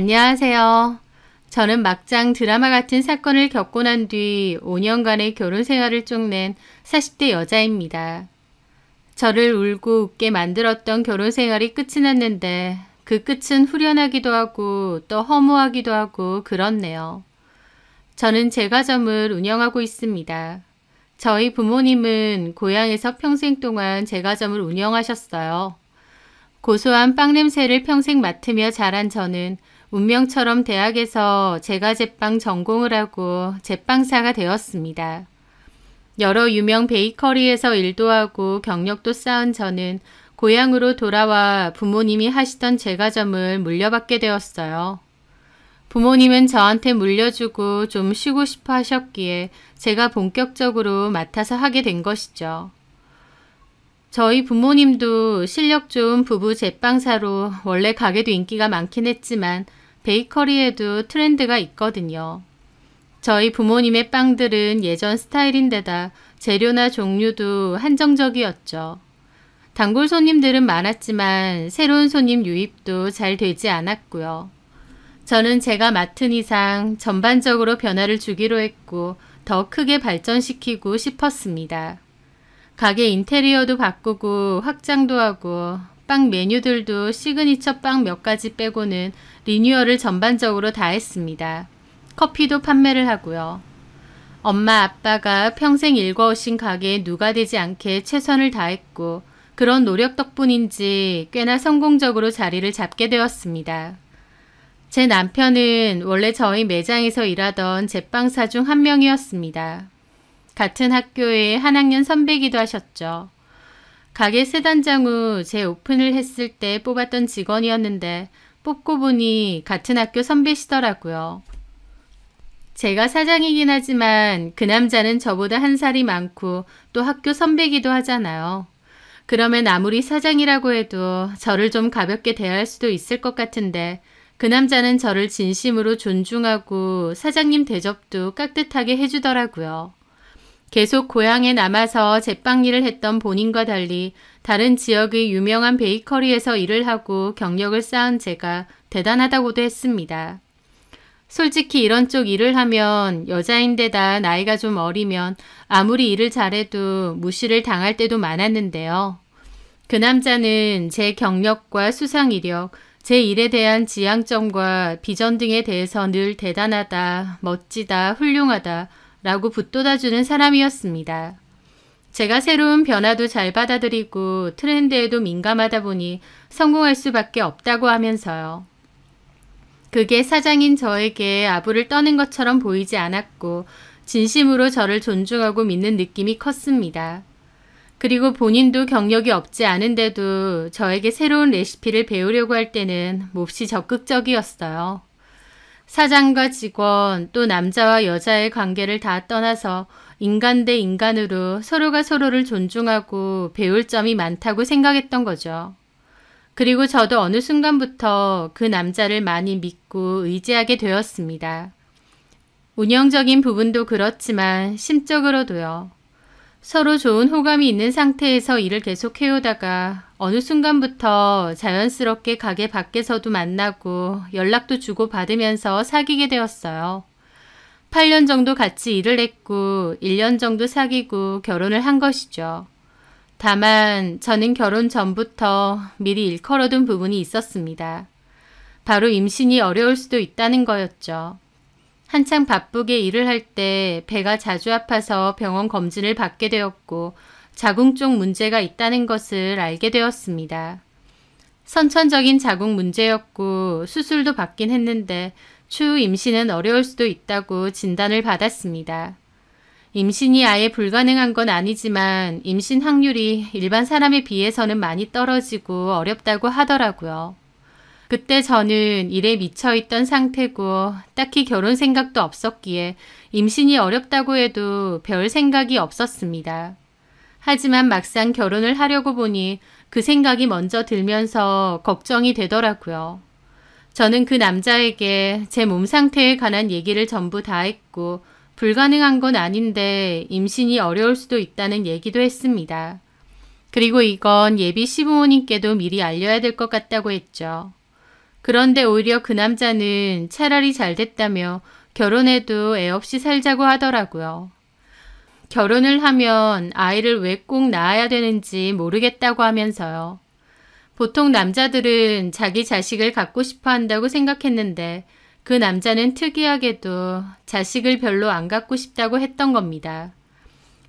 안녕하세요. 저는 막장 드라마 같은 사건을 겪고 난 뒤 5년간의 결혼 생활을 쪽낸 40대 여자입니다. 저를 울고 웃게 만들었던 결혼 생활이 끝이 났는데 그 끝은 후련하기도 하고 또 허무하기도 하고 그렇네요. 저는 제과점을 운영하고 있습니다. 저희 부모님은 고향에서 평생 동안 제과점을 운영하셨어요. 고소한 빵 냄새를 평생 맡으며 자란 저는 운명처럼 대학에서 제과제빵 전공을 하고 제빵사가 되었습니다. 여러 유명 베이커리에서 일도 하고 경력도 쌓은 저는 고향으로 돌아와 부모님이 하시던 제과점을 물려받게 되었어요. 부모님은 저한테 물려주고 좀 쉬고 싶어 하셨기에 제가 본격적으로 맡아서 하게 된 것이죠. 저희 부모님도 실력 좋은 부부 제빵사로 원래 가게도 인기가 많긴 했지만 베이커리에도 트렌드가 있거든요. 저희 부모님의 빵들은 예전 스타일인데다 재료나 종류도 한정적이었죠. 단골 손님들은 많았지만 새로운 손님 유입도 잘 되지 않았고요. 저는 제가 맡은 이상 전반적으로 변화를 주기로 했고 더 크게 발전시키고 싶었습니다. 가게 인테리어도 바꾸고 확장도 하고 빵 메뉴들도 시그니처 빵 몇 가지 빼고는 리뉴얼을 전반적으로 다 했습니다. 커피도 판매를 하고요. 엄마 아빠가 평생 일궈오신 가게에 누가 되지 않게 최선을 다했고 그런 노력 덕분인지 꽤나 성공적으로 자리를 잡게 되었습니다. 제 남편은 원래 저희 매장에서 일하던 제빵사 중 한 명이었습니다. 같은 학교의 한 학년 선배이기도 하셨죠. 가게 세 단장 후 제 오픈을 했을 때 뽑았던 직원이었는데 뽑고 보니 같은 학교 선배시더라고요. 제가 사장이긴 하지만 그 남자는 저보다 한 살이 많고 또 학교 선배이기도 하잖아요. 그러면 아무리 사장이라고 해도 저를 좀 가볍게 대할 수도 있을 것 같은데 그 남자는 저를 진심으로 존중하고 사장님 대접도 깍듯하게 해주더라고요. 계속 고향에 남아서 제빵 일을 했던 본인과 달리 다른 지역의 유명한 베이커리에서 일을 하고 경력을 쌓은 제가 대단하다고도 했습니다. 솔직히 이런 쪽 일을 하면 여자인데다 나이가 좀 어리면 아무리 일을 잘해도 무시를 당할 때도 많았는데요. 그 남자는 제 경력과 수상 이력, 제 일에 대한 지향점과 비전 등에 대해서 늘 대단하다, 멋지다, 훌륭하다 라고 붙돋아주는 사람이었습니다. 제가 새로운 변화도 잘 받아들이고 트렌드에도 민감하다 보니 성공할 수밖에 없다고 하면서요. 그게 사장인 저에게 아부를 떠는 것처럼 보이지 않았고 진심으로 저를 존중하고 믿는 느낌이 컸습니다. 그리고 본인도 경력이 없지 않은데도 저에게 새로운 레시피를 배우려고 할 때는 몹시 적극적이었어요. 사장과 직원 또 남자와 여자의 관계를 다 떠나서 인간 대 인간으로 서로가 서로를 존중하고 배울 점이 많다고 생각했던 거죠. 그리고 저도 어느 순간부터 그 남자를 많이 믿고 의지하게 되었습니다. 운영적인 부분도 그렇지만 심적으로도요. 서로 좋은 호감이 있는 상태에서 일을 계속 해오다가 어느 순간부터 자연스럽게 가게 밖에서도 만나고 연락도 주고받으면서 사귀게 되었어요. 8년 정도 같이 일을 했고 1년 정도 사귀고 결혼을 한 것이죠. 다만 저는 결혼 전부터 미리 일컬어둔 부분이 있었습니다. 바로 임신이 어려울 수도 있다는 거였죠. 한창 바쁘게 일을 할 때 배가 자주 아파서 병원 검진을 받게 되었고 자궁 쪽 문제가 있다는 것을 알게 되었습니다. 선천적인 자궁 문제였고 수술도 받긴 했는데 추후 임신은 어려울 수도 있다고 진단을 받았습니다. 임신이 아예 불가능한 건 아니지만 임신 확률이 일반 사람에 비해서는 많이 떨어지고 어렵다고 하더라고요. 그때 저는 일에 미쳐있던 상태고 딱히 결혼 생각도 없었기에 임신이 어렵다고 해도 별 생각이 없었습니다. 하지만 막상 결혼을 하려고 보니 그 생각이 먼저 들면서 걱정이 되더라고요. 저는 그 남자에게 제 몸 상태에 관한 얘기를 전부 다 했고 불가능한 건 아닌데 임신이 어려울 수도 있다는 얘기도 했습니다. 그리고 이건 예비 시부모님께도 미리 알려야 될 것 같다고 했죠. 그런데 오히려 그 남자는 차라리 잘 됐다며 결혼해도 애 없이 살자고 하더라고요. 결혼을 하면 아이를 왜 꼭 낳아야 되는지 모르겠다고 하면서요. 보통 남자들은 자기 자식을 갖고 싶어 한다고 생각했는데 그 남자는 특이하게도 자식을 별로 안 갖고 싶다고 했던 겁니다.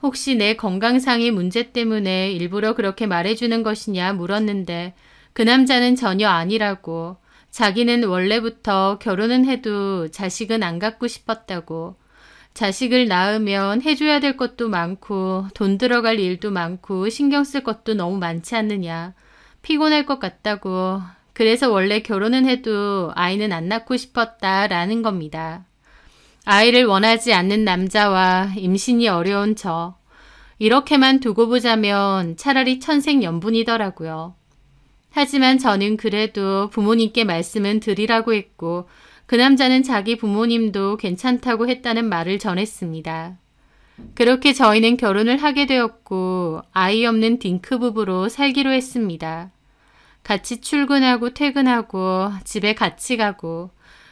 혹시 내 건강상의 문제 때문에 일부러 그렇게 말해주는 것이냐 물었는데 그 남자는 전혀 아니라고, 자기는 원래부터 결혼은 해도 자식은 안 갖고 싶었다고, 자식을 낳으면 해줘야 될 것도 많고 돈 들어갈 일도 많고 신경 쓸 것도 너무 많지 않느냐, 피곤할 것 같다고, 그래서 원래 결혼은 해도 아이는 안 낳고 싶었다라는 겁니다. 아이를 원하지 않는 남자와 임신이 어려운 저, 이렇게만 두고 보자면 차라리 천생연분이더라고요. 하지만 저는 그래도 부모님께 말씀은 드리라고 했고 그 남자는 자기 부모님도 괜찮다고 했다는 말을 전했습니다. 그렇게 저희는 결혼을 하게 되었고 아이 없는 딩크 부부로 살기로 했습니다. 같이 출근하고 퇴근하고 집에 같이 가고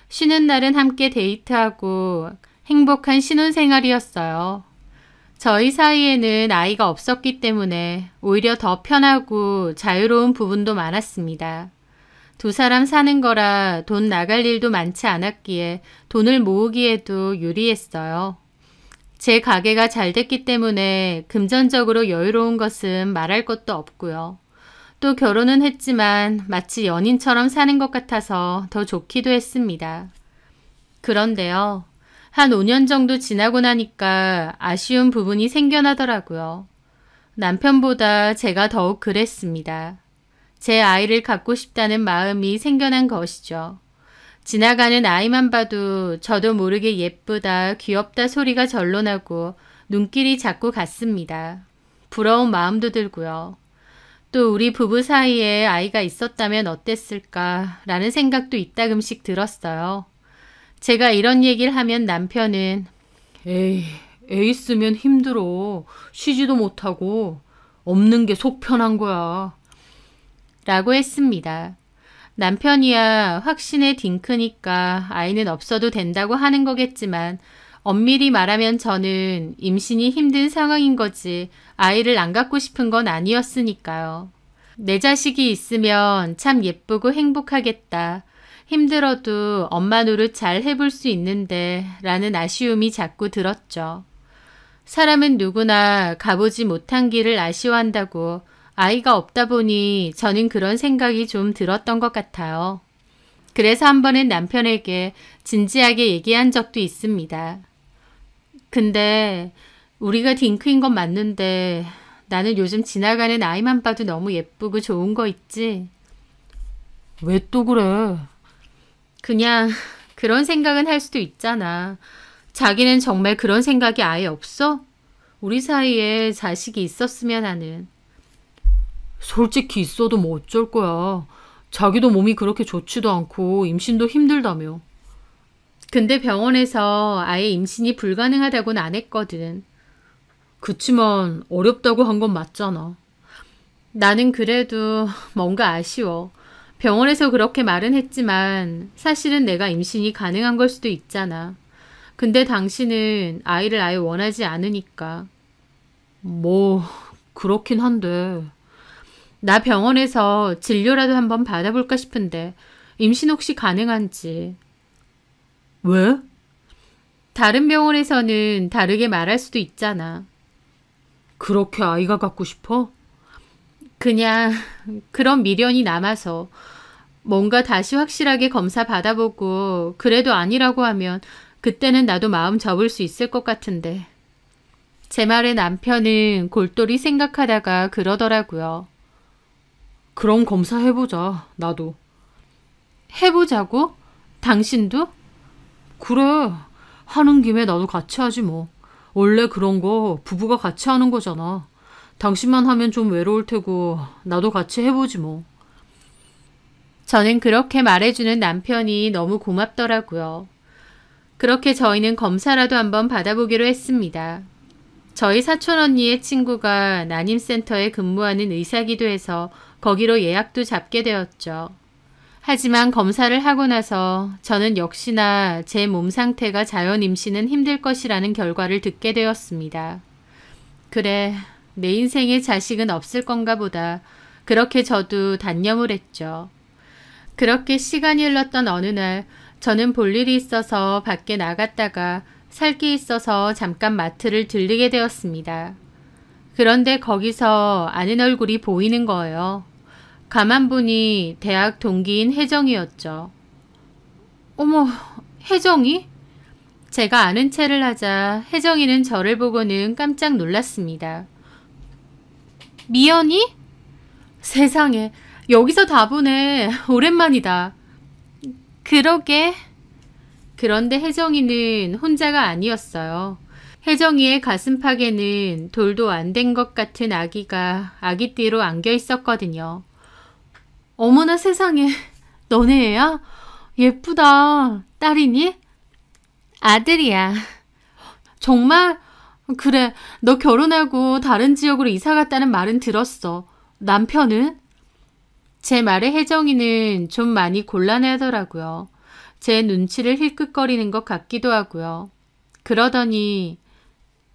쉬는 날은 함께 데이트하고 행복한 신혼생활이었어요. 저희 사이에는 아이가 없었기 때문에 오히려 더 편하고 자유로운 부분도 많았습니다. 두 사람 사는 거라 돈 나갈 일도 많지 않았기에 돈을 모으기에도 유리했어요. 제 가게가 잘 됐기 때문에 금전적으로 여유로운 것은 말할 것도 없고요. 또 결혼은 했지만 마치 연인처럼 사는 것 같아서 더 좋기도 했습니다. 그런데요, 한 5년 정도 지나고 나니까 아쉬운 부분이 생겨나더라고요. 남편보다 제가 더욱 그랬습니다. 제 아이를 갖고 싶다는 마음이 생겨난 것이죠. 지나가는 아이만 봐도 저도 모르게 예쁘다, 귀엽다 소리가 절로 나고 눈길이 자꾸 갔습니다. 부러운 마음도 들고요. 또 우리 부부 사이에 아이가 있었다면 어땠을까 라는 생각도 이따금씩 들었어요. 제가 이런 얘기를 하면 남편은 에이, 애 있으면 힘들어. 쉬지도 못하고 없는 게 속 편한 거야 라고 했습니다. 남편이야 확신의 딩크니까 아이는 없어도 된다고 하는 거겠지만 엄밀히 말하면 저는 임신이 힘든 상황인 거지 아이를 안 갖고 싶은 건 아니었으니까요. 내 자식이 있으면 참 예쁘고 행복하겠다. 힘들어도 엄마 노릇 잘 해볼 수 있는데 라는 아쉬움이 자꾸 들었죠. 사람은 누구나 가보지 못한 길을 아쉬워한다고 아이가 없다 보니 저는 그런 생각이 좀 들었던 것 같아요. 그래서 한 번은 남편에게 진지하게 얘기한 적도 있습니다. 근데 우리가 딩크인 건 맞는데 나는 요즘 지나가는 아이만 봐도 너무 예쁘고 좋은 거 있지? 왜 또 그래? 그냥 그런 생각은 할 수도 있잖아. 자기는 정말 그런 생각이 아예 없어? 우리 사이에 자식이 있었으면 하는. 솔직히 있어도 뭐 어쩔 거야. 자기도 몸이 그렇게 좋지도 않고 임신도 힘들다며. 근데 병원에서 아예 임신이 불가능하다고는 안 했거든. 그치만 어렵다고 한 건 맞잖아. 나는 그래도 뭔가 아쉬워. 병원에서 그렇게 말은 했지만 사실은 내가 임신이 가능한 걸 수도 있잖아. 근데 당신은 아이를 아예 원하지 않으니까. 뭐 그렇긴 한데. 나 병원에서 진료라도 한번 받아볼까 싶은데 임신 혹시 가능한지. 왜? 다른 병원에서는 다르게 말할 수도 있잖아. 그렇게 아이가 갖고 싶어? 그냥 그런 미련이 남아서. 뭔가 다시 확실하게 검사 받아보고 그래도 아니라고 하면 그때는 나도 마음 접을 수 있을 것 같은데. 제 말에 남편은 골똘히 생각하다가 그러더라고요. 그럼 검사해보자, 나도. 해보자고? 당신도? 그래, 하는 김에 나도 같이 하지 뭐. 원래 그런 거 부부가 같이 하는 거잖아. 당신만 하면 좀 외로울 테고 나도 같이 해보지 뭐. 저는 그렇게 말해주는 남편이 너무 고맙더라고요. 그렇게 저희는 검사라도 한번 받아보기로 했습니다. 저희 사촌 언니의 친구가 난임센터에 근무하는 의사기도 해서 거기로 예약도 잡게 되었죠. 하지만 검사를 하고 나서 저는 역시나 제 몸 상태가 자연 임신은 힘들 것이라는 결과를 듣게 되었습니다. 그래, 내 인생에 자식은 없을 건가 보다. 그렇게 저도 단념을 했죠. 그렇게 시간이 흘렀던 어느 날 저는 볼 일이 있어서 밖에 나갔다가 살 게 있어서 잠깐 마트를 들르게 되었습니다. 그런데 거기서 아는 얼굴이 보이는 거예요. 가만 보니 대학 동기인 혜정이었죠. 어머, 혜정이? 제가 아는 체를 하자 혜정이는 저를 보고는 깜짝 놀랐습니다. 미연이? 세상에, 여기서 다 보네. 오랜만이다. 그러게. 그런데 혜정이는 혼자가 아니었어요. 혜정이의 가슴팍에는 돌도 안 된 것 같은 아기가 아기띠로 안겨 있었거든요. 어머나 세상에, 너네 애야? 예쁘다. 딸이니? 아들이야. 정말? 그래, 너 결혼하고 다른 지역으로 이사 갔다는 말은 들었어. 남편은? 제 말에 혜정이는 좀 많이 곤란해하더라고요. 제 눈치를 힐끗거리는 것 같기도 하고요. 그러더니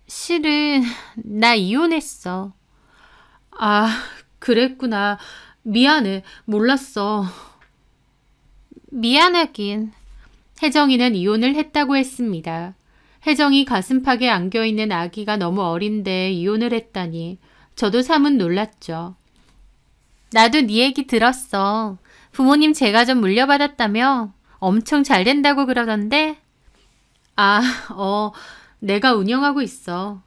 실은 나 이혼했어. 아, 그랬구나. 미안해. 몰랐어. 미안하긴. 혜정이는 이혼을 했다고 했습니다. 혜정이 가슴팍에 안겨있는 아기가 너무 어린데 이혼을 했다니 저도 사뭇 놀랐죠. 나도 네 얘기 들었어. 부모님 제가 좀 물려받았다며? 엄청 잘 된다고 그러던데? 내가 운영하고 있어.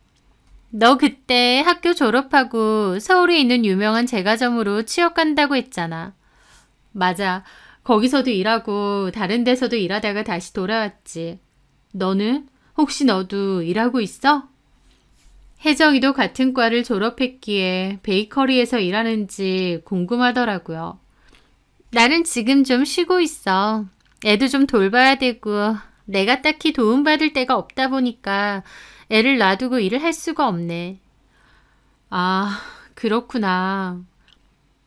너 그때 학교 졸업하고 서울에 있는 유명한 제과점으로 취업 간다고 했잖아. 맞아. 거기서도 일하고 다른 데서도 일하다가 다시 돌아왔지. 너는? 혹시 너도 일하고 있어? 혜정이도 같은 과를 졸업했기에 베이커리에서 일하는지 궁금하더라고요. 나는 지금 좀 쉬고 있어. 애도 좀 돌봐야 되고 내가 딱히 도움받을 데가 없다 보니까 애를 놔두고 일을 할 수가 없네. 아, 그렇구나.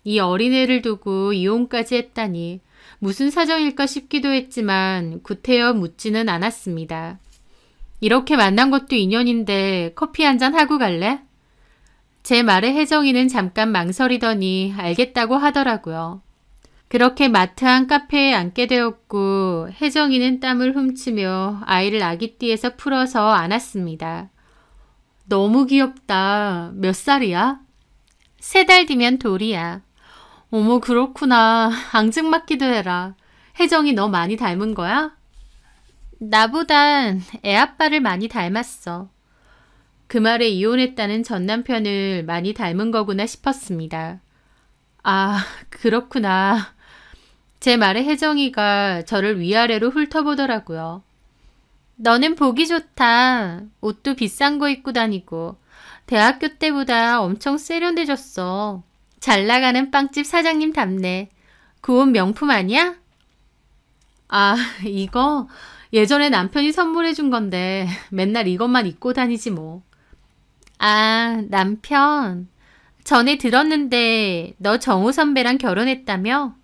이 어린애를 두고 이혼까지 했다니 무슨 사정일까 싶기도 했지만 구태여 묻지는 않았습니다. 이렇게 만난 것도 인연인데 커피 한잔 하고 갈래? 제 말에 혜정이는 잠깐 망설이더니 알겠다고 하더라고요. 그렇게 마트 한 카페에 앉게 되었고 혜정이는 땀을 훔치며 아이를 아기띠에서 풀어서 안았습니다. 너무 귀엽다. 몇 살이야? 3달 뒤면 돌이야. 어머, 그렇구나. 앙증맞기도 해라. 혜정이 너 많이 닮은 거야? 나보단 애 아빠를 많이 닮았어. 그 말에 이혼했다는 전 남편을 많이 닮은 거구나 싶었습니다. 아, 그렇구나. 제 말에 혜정이가 저를 위아래로 훑어보더라고요. 너는 보기 좋다. 옷도 비싼 거 입고 다니고 대학교 때보다 엄청 세련돼졌어. 잘 나가는 빵집 사장님 답네. 그 옷 명품 아니야? 아, 이거 예전에 남편이 선물해 준 건데 맨날 이것만 입고 다니지 뭐. 아, 남편. 전에 들었는데 너 정우 선배랑 결혼했다며?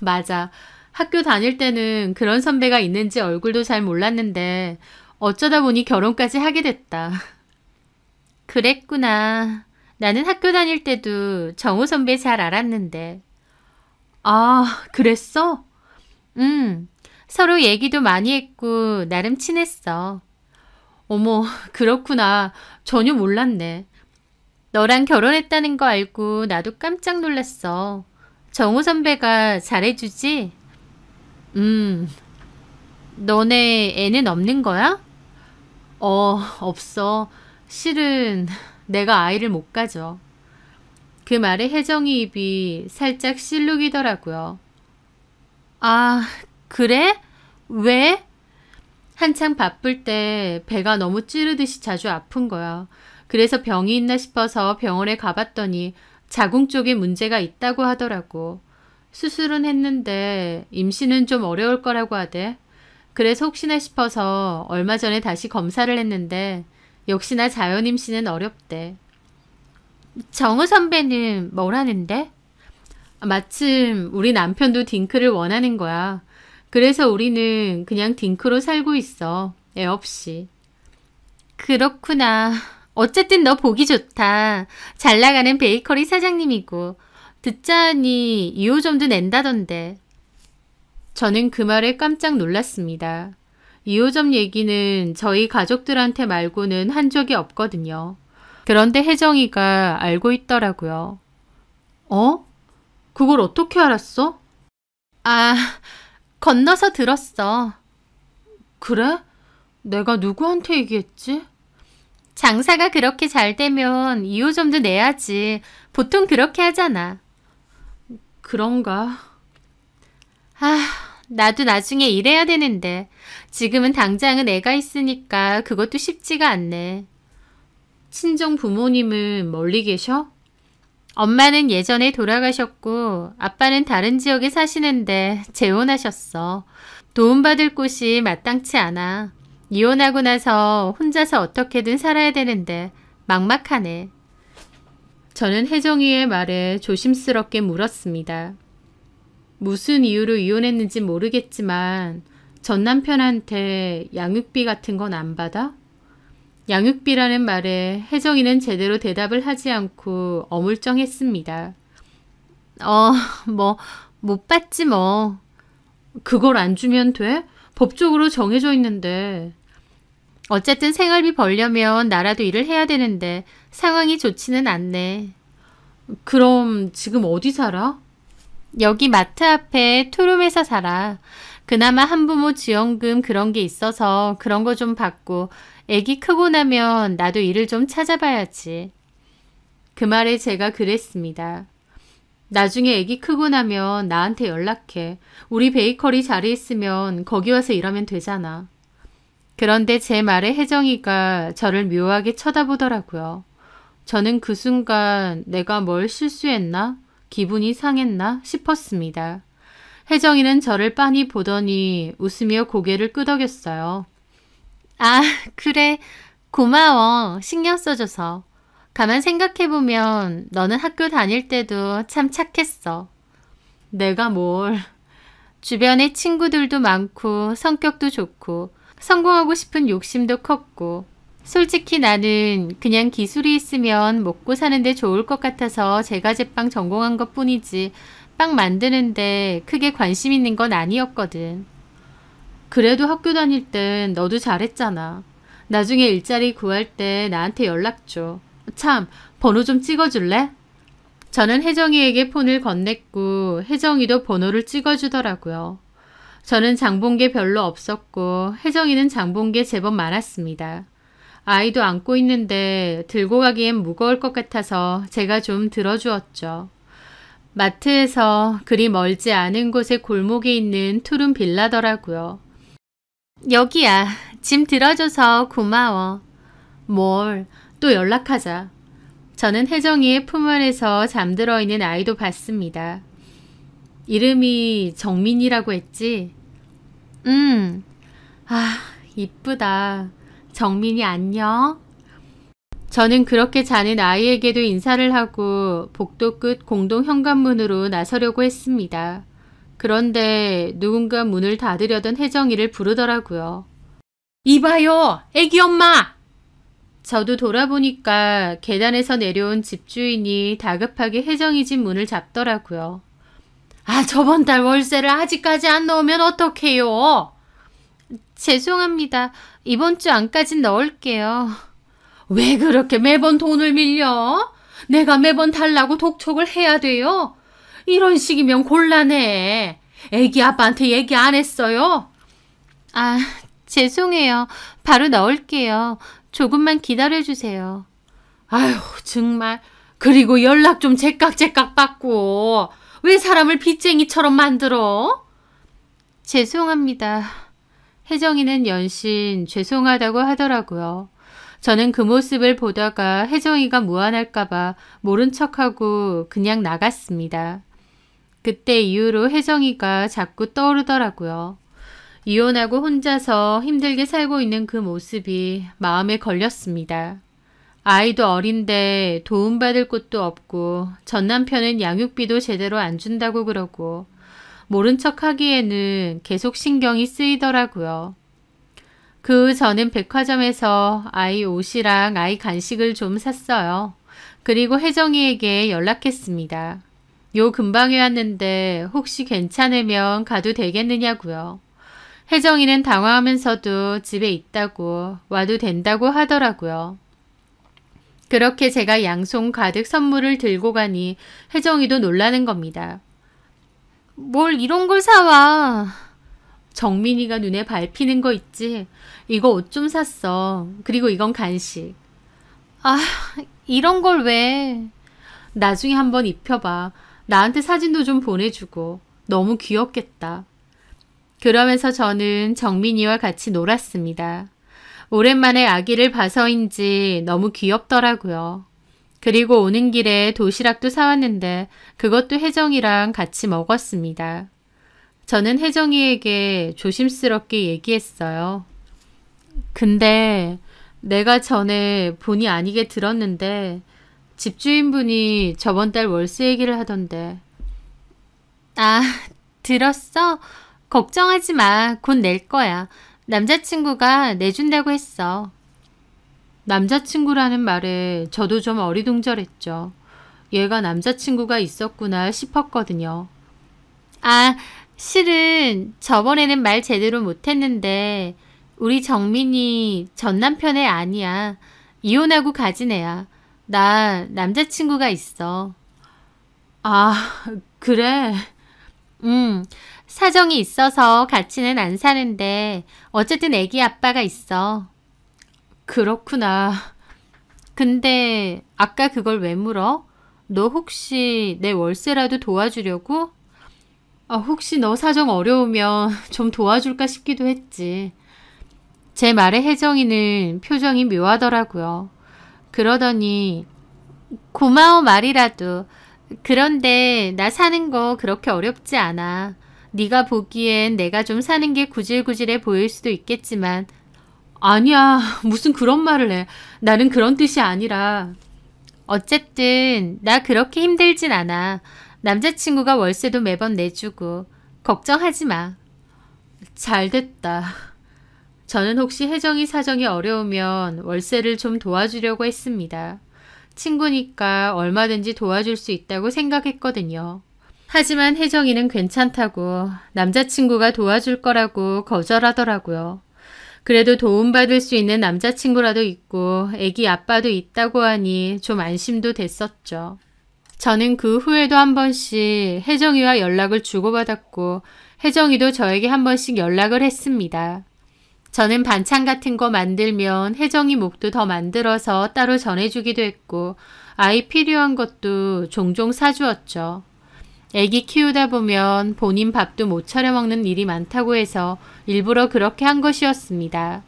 맞아. 학교 다닐 때는 그런 선배가 있는지 얼굴도 잘 몰랐는데 어쩌다 보니 결혼까지 하게 됐다. 그랬구나. 나는 학교 다닐 때도 정우 선배 잘 알았는데. 아, 그랬어? 서로 얘기도 많이 했고 나름 친했어. 어머, 그렇구나. 전혀 몰랐네. 너랑 결혼했다는 거 알고 나도 깜짝 놀랐어. 정우 선배가 잘해주지? 너네 애는 없는 거야? 없어. 실은 내가 아이를 못 가져. 그 말에 혜정이 입이 살짝 실룩이더라고요. 아, 그래? 왜? 한창 바쁠 때 배가 너무 찌르듯이 자주 아픈 거야. 그래서 병이 있나 싶어서 병원에 가봤더니 자궁 쪽에 문제가 있다고 하더라고. 수술은 했는데 임신은 좀 어려울 거라고 하대. 그래서 혹시나 싶어서 얼마 전에 다시 검사를 했는데 역시나 자연 임신은 어렵대. 정우 선배는 뭘 하는데? 마침 우리 남편도 딩크를 원하는 거야. 그래서 우리는 그냥 딩크로 살고 있어. 애 없이. 그렇구나. 어쨌든 너 보기 좋다. 잘 나가는 베이커리 사장님이고 듣자 하니 2호점도 낸다던데. 저는 그 말에 깜짝 놀랐습니다. 2호점 얘기는 저희 가족들한테 말고는 한 적이 없거든요. 그런데 혜정이가 알고 있더라고요. 어? 그걸 어떻게 알았어? 아, 건너서 들었어. 그래? 내가 누구한테 얘기했지? 장사가 그렇게 잘 되면 2호점도 내야지. 보통 그렇게 하잖아. 그런가? 아, 나도 나중에 일해야 되는데 지금은 당장은 애가 있으니까 그것도 쉽지가 않네. 친정 부모님은 멀리 계셔? 엄마는 예전에 돌아가셨고 아빠는 다른 지역에 사시는데 재혼하셨어. 도움받을 곳이 마땅치 않아. 이혼하고 나서 혼자서 어떻게든 살아야 되는데 막막하네. 저는 혜정이의 말에 조심스럽게 물었습니다. 무슨 이유로 이혼했는지 모르겠지만 전 남편한테 양육비 같은 건 안 받아? 양육비라는 말에 혜정이는 제대로 대답을 하지 않고 어물쩡했습니다. 못 받지 뭐. 그걸 안 주면 돼? 법적으로 정해져 있는데. 어쨌든 생활비 벌려면 나라도 일을 해야 되는데 상황이 좋지는 않네. 그럼 지금 어디 살아? 여기 마트 앞에 투룸에서 살아. 그나마 한부모 지원금 그런 게 있어서 그런 거 좀 받고 애기 크고 나면 나도 일을 좀 찾아봐야지. 그 말에 제가 그랬습니다. 나중에 애기 크고 나면 나한테 연락해. 우리 베이커리 자리 있으면 거기 와서 일하면 되잖아. 그런데 제 말에 혜정이가 저를 묘하게 쳐다보더라고요. 저는 그 순간 내가 뭘 실수했나? 기분이 상했나? 싶었습니다. 혜정이는 저를 빤히 보더니 웃으며 고개를 끄덕였어요. 아, 그래. 고마워. 신경 써줘서. 가만 생각해보면 너는 학교 다닐 때도 참 착했어. 내가 뭘. 주변에 친구들도 많고 성격도 좋고 성공하고 싶은 욕심도 컸고 솔직히 나는 그냥 기술이 있으면 먹고 사는데 좋을 것 같아서 제과제빵 전공한 것뿐이지 빵 만드는데 크게 관심 있는 건 아니었거든. 그래도 학교 다닐 땐 너도 잘했잖아. 나중에 일자리 구할 때 나한테 연락 줘. 참, 번호 좀 찍어줄래? 저는 혜정이에게 폰을 건넸고 혜정이도 번호를 찍어주더라고요. 저는 장본 게 별로 없었고 혜정이는 장본 게 제법 많았습니다. 아이도 안고 있는데 들고 가기엔 무거울 것 같아서 제가 좀 들어주었죠. 마트에서 그리 멀지 않은 곳에 골목에 있는 투룸 빌라더라고요. 여기야. 짐 들어줘서 고마워. 뭘, 또 연락하자. 저는 혜정이의 품 안에서 잠들어 있는 아이도 봤습니다. 이름이 정민이라고 했지? 아, 이쁘다. 정민이 안녕. 저는 그렇게 자는 아이에게도 인사를 하고 복도 끝 공동 현관문으로 나서려고 했습니다. 그런데 누군가 문을 닫으려던 혜정이를 부르더라고요. 이봐요, 애기 엄마! 저도 돌아보니까 계단에서 내려온 집주인이 다급하게 혜정이 집 문을 잡더라고요. 아, 저번 달 월세를 아직까지 안 넣으면 어떡해요? 죄송합니다. 이번 주 안까진 넣을게요. 왜 그렇게 매번 돈을 밀려? 내가 매번 달라고 독촉을 해야 돼요? 이런 식이면 곤란해. 애기 아빠한테 얘기 안 했어요? 아, 죄송해요. 바로 넣을게요. 조금만 기다려주세요. 아휴, 정말. 그리고 연락 좀 제깍제깍 받고. 왜 사람을 빚쟁이처럼 만들어? 죄송합니다. 혜정이는 연신 죄송하다고 하더라고요. 저는 그 모습을 보다가 혜정이가 무안할까봐 모른 척하고 그냥 나갔습니다. 그때 이후로 혜정이가 자꾸 떠오르더라고요. 이혼하고 혼자서 힘들게 살고 있는 그 모습이 마음에 걸렸습니다. 아이도 어린데 도움받을 곳도 없고 전 남편은 양육비도 제대로 안 준다고 그러고 모른 척 하기에는 계속 신경이 쓰이더라고요. 그 후 저는 백화점에서 아이 옷이랑 아이 간식을 좀 샀어요. 그리고 혜정이에게 연락했습니다. 요 근방에 왔는데 혹시 괜찮으면 가도 되겠느냐고요. 혜정이는 당황하면서도 집에 있다고 와도 된다고 하더라고요. 그렇게 제가 양손 가득 선물을 들고 가니 혜정이도 놀라는 겁니다. 뭘 이런 걸 사와. 정민이가 눈에 밟히는 거 있지. 이거 옷 좀 샀어. 그리고 이건 간식. 아, 이런 걸 왜. 나중에 한번 입혀봐. 나한테 사진도 좀 보내주고. 너무 귀엽겠다. 그러면서 저는 정민이와 같이 놀았습니다. 오랜만에 아기를 봐서인지 너무 귀엽더라고요. 그리고 오는 길에 도시락도 사왔는데 그것도 혜정이랑 같이 먹었습니다. 저는 혜정이에게 조심스럽게 얘기했어요. 근데 내가 전에 본의 아니게 들었는데 집주인분이 저번 달 월세 얘기를 하던데. 아, 들었어? 걱정하지 마. 곧 낼 거야. 남자친구가 내준다고 했어. 남자친구라는 말에 저도 좀 어리둥절했죠. 얘가 남자친구가 있었구나 싶었거든요. 아, 실은 저번에는 말 제대로 못했는데 우리 정민이 전 남편애 아니야. 이혼하고 가진 애야. 나 남자친구가 있어. 아, 그래? 사정이 있어서 같이는 안 사는데 어쨌든 애기 아빠가 있어. 그렇구나. 근데 아까 그걸 왜 물어? 너 혹시 내 월세라도 도와주려고? 혹시 너 사정 어려우면 좀 도와줄까 싶기도 했지. 제 말에 혜정이는 표정이 묘하더라고요. 그러더니 고마워 말이라도. 그런데 나 사는 거 그렇게 어렵지 않아. 네가 보기엔 내가 좀 사는 게 구질구질해 보일 수도 있겠지만 아니야. 무슨 그런 말을 해. 나는 그런 뜻이 아니라. 어쨌든 나 그렇게 힘들진 않아. 남자친구가 월세도 매번 내주고. 걱정하지 마. 잘됐다. 저는 혹시 혜정이 사정이 어려우면 월세를 좀 도와주려고 했습니다. 친구니까 얼마든지 도와줄 수 있다고 생각했거든요. 하지만 혜정이는 괜찮다고 남자친구가 도와줄 거라고 거절하더라고요. 그래도 도움받을 수 있는 남자친구라도 있고 애기 아빠도 있다고 하니 좀 안심도 됐었죠. 저는 그 후에도 한 번씩 혜정이와 연락을 주고받았고 혜정이도 저에게 한 번씩 연락을 했습니다. 저는 반찬 같은 거 만들면 혜정이 목도 더 만들어서 따로 전해주기도 했고 아이 필요한 것도 종종 사주었죠. 애기 키우다 보면 본인 밥도 못 차려 먹는 일이 많다고 해서 일부러 그렇게 한 것이었습니다.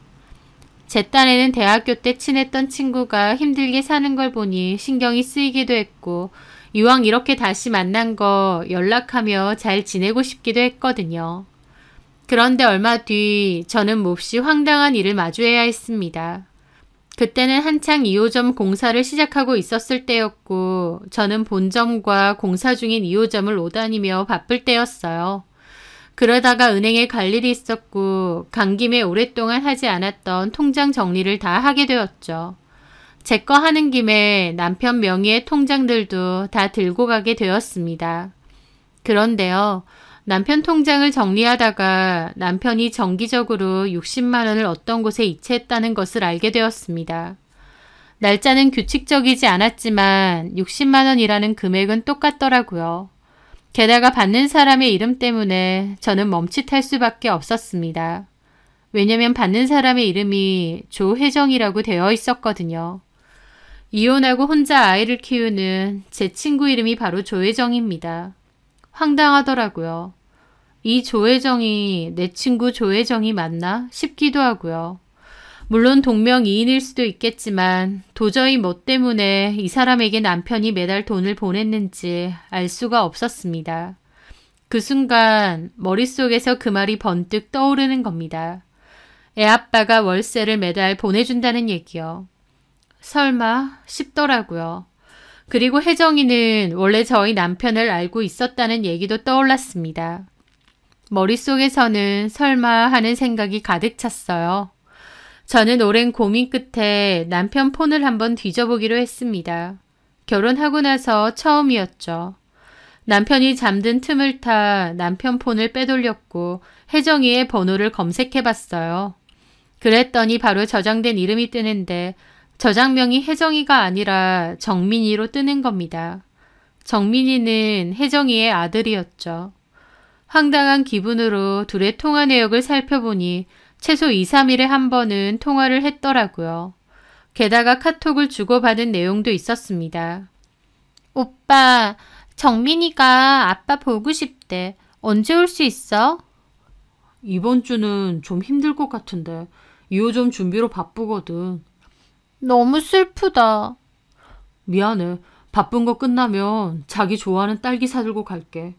제 딴에는 대학교 때 친했던 친구가 힘들게 사는 걸 보니 신경이 쓰이기도 했고 이왕 이렇게 다시 만난 거 연락하며 잘 지내고 싶기도 했거든요. 그런데 얼마 뒤 저는 몹시 황당한 일을 마주해야 했습니다. 그때는 한창 2호점 공사를 시작하고 있었을 때였고 저는 본점과 공사 중인 2호점을 오다니며 바쁠 때였어요. 그러다가 은행에 갈 일이 있었고 간 김에 오랫동안 하지 않았던 통장 정리를 다 하게 되었죠. 제 거 하는 김에 남편 명의의 통장들도 다 들고 가게 되었습니다. 그런데요. 남편 통장을 정리하다가 남편이 정기적으로 60만 원을 어떤 곳에 이체했다는 것을 알게 되었습니다. 날짜는 규칙적이지 않았지만 60만 원이라는 금액은 똑같더라고요. 게다가 받는 사람의 이름 때문에 저는 멈칫할 수밖에 없었습니다. 왜냐면 받는 사람의 이름이 조혜정이라고 되어 있었거든요. 이혼하고 혼자 아이를 키우는 제 친구 이름이 바로 조혜정입니다. 황당하더라고요. 이 조혜정이 내 친구 조혜정이 맞나 싶기도 하고요. 물론 동명이인일 수도 있겠지만 도저히 뭐 때문에 이 사람에게 남편이 매달 돈을 보냈는지 알 수가 없었습니다. 그 순간 머릿속에서 그 말이 번뜩 떠오르는 겁니다. 애아빠가 월세를 매달 보내준다는 얘기요. 설마 싶더라고요. 그리고 혜정이는 원래 저희 남편을 알고 있었다는 얘기도 떠올랐습니다. 머릿속에서는 설마 하는 생각이 가득 찼어요. 저는 오랜 고민 끝에 남편 폰을 한번 뒤져보기로 했습니다. 결혼하고 나서 처음이었죠. 남편이 잠든 틈을 타 남편 폰을 빼돌렸고 혜정이의 번호를 검색해봤어요. 그랬더니 바로 저장된 이름이 뜨는데 저장명이 혜정이가 아니라 정민이로 뜨는 겁니다. 정민이는 혜정이의 아들이었죠. 황당한 기분으로 둘의 통화 내역을 살펴보니 최소 2, 3일에 한 번은 통화를 했더라고요. 게다가 카톡을 주고받은 내용도 있었습니다. 오빠, 정민이가 아빠 보고 싶대. 언제 올 수 있어? 이번 주는 좀 힘들 것 같은데 2호점 준비로 바쁘거든. 너무 슬프다. 미안해. 바쁜 거 끝나면 자기 좋아하는 딸기 사들고 갈게.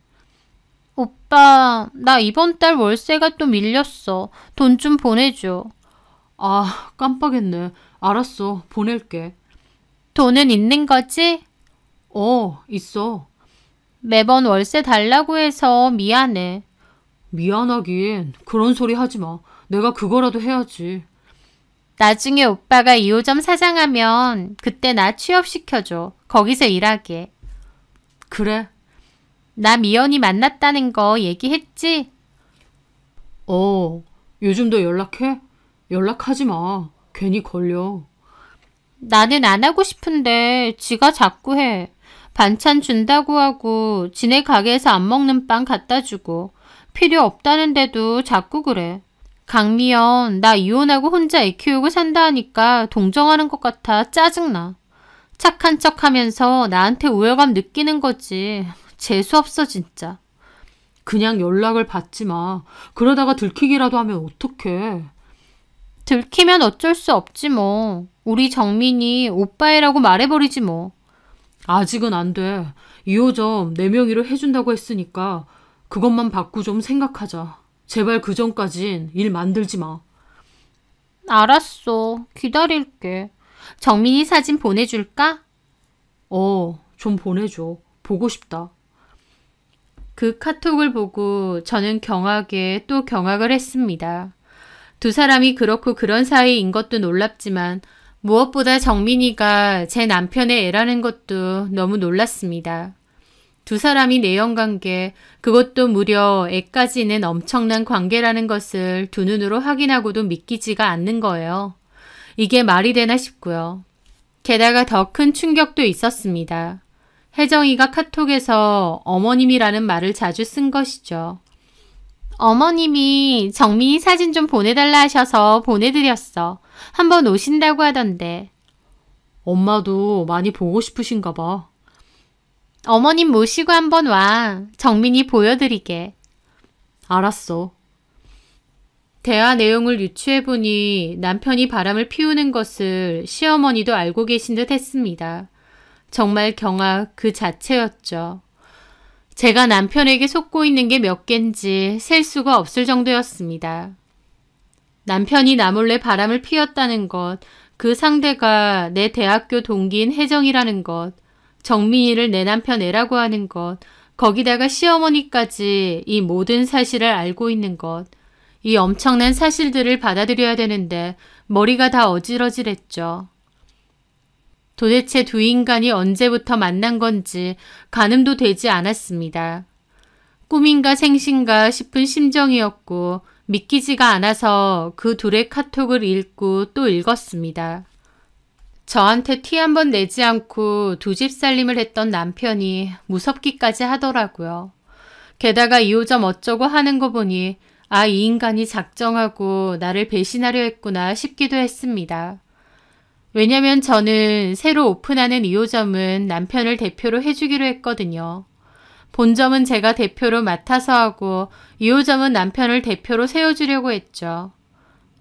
오빠, 나 이번 달 월세가 또 밀렸어. 돈 좀 보내줘. 아, 깜빡했네. 알았어. 보낼게. 돈은 있는 거지? 있어. 매번 월세 달라고 해서 미안해. 미안하긴. 그런 소리 하지 마. 내가 그거라도 해야지. 나중에 오빠가 2호점 사장하면 그때 나 취업시켜줘. 거기서 일하게. 그래. 나 미연이 만났다는 거 얘기했지? 요즘도 연락해? 연락하지 마. 괜히 걸려. 나는 안 하고 싶은데 지가 자꾸 해. 반찬 준다고 하고 지네 가게에서 안 먹는 빵 갖다 주고 필요 없다는데도 자꾸 그래. 강미연, 나 이혼하고 혼자 애 키우고 산다 하니까 동정하는 것 같아 짜증나. 착한 척하면서 나한테 우월감 느끼는 거지. 재수없어 진짜. 그냥 연락을 받지 마. 그러다가 들키기라도 하면 어떡해. 들키면 어쩔 수 없지 뭐. 우리 정민이 오빠애라고 말해버리지 뭐. 아직은 안 돼. 2호점 내 명의로 해준다고 했으니까 그것만 받고 좀 생각하자. 제발 그 전까진 일 만들지 마. 알았어. 기다릴게. 정민이 사진 보내줄까? 좀 보내줘. 보고 싶다. 그 카톡을 보고 저는 경악에 또 경악을 했습니다. 두 사람이 그렇고 그런 사이인 것도 놀랍지만 무엇보다 정민이가 제 남편의 애라는 것도 너무 놀랐습니다. 두 사람이 내연관계, 그것도 무려 애까지는 엄청난 관계라는 것을 두 눈으로 확인하고도 믿기지가 않는 거예요. 이게 말이 되나 싶고요. 게다가 더 큰 충격도 있었습니다. 혜정이가 카톡에서 어머님이라는 말을 자주 쓴 것이죠. 어머님이 정민이 사진 좀 보내달라 하셔서 보내드렸어. 한번 오신다고 하던데. 엄마도 많이 보고 싶으신가 봐. 어머님 모시고 한번 와. 정민이 보여드리게. 알았어. 대화 내용을 유추해보니 남편이 바람을 피우는 것을 시어머니도 알고 계신 듯 했습니다. 정말 경악 그 자체였죠. 제가 남편에게 속고 있는 게 몇 개인지 셀 수가 없을 정도였습니다. 남편이 나 몰래 바람을 피웠다는 것, 그 상대가 내 대학교 동기인 혜정이라는 것, 정민이를 내 남편 애라고 하는 것, 거기다가 시어머니까지 이 모든 사실을 알고 있는 것, 이 엄청난 사실들을 받아들여야 되는데 머리가 다 어질어질했죠. 도대체 두 인간이 언제부터 만난 건지 가늠도 되지 않았습니다. 꿈인가 생신가 싶은 심정이었고 믿기지가 않아서 그 둘의 카톡을 읽고 또 읽었습니다. 저한테 티 한 번 내지 않고 두 집 살림을 했던 남편이 무섭기까지 하더라고요. 게다가 2호점 어쩌고 하는 거 보니 아, 이 인간이 작정하고 나를 배신하려 했구나 싶기도 했습니다. 왜냐면 저는 새로 오픈하는 2호점은 남편을 대표로 해주기로 했거든요. 본점은 제가 대표로 맡아서 하고 2호점은 남편을 대표로 세워주려고 했죠.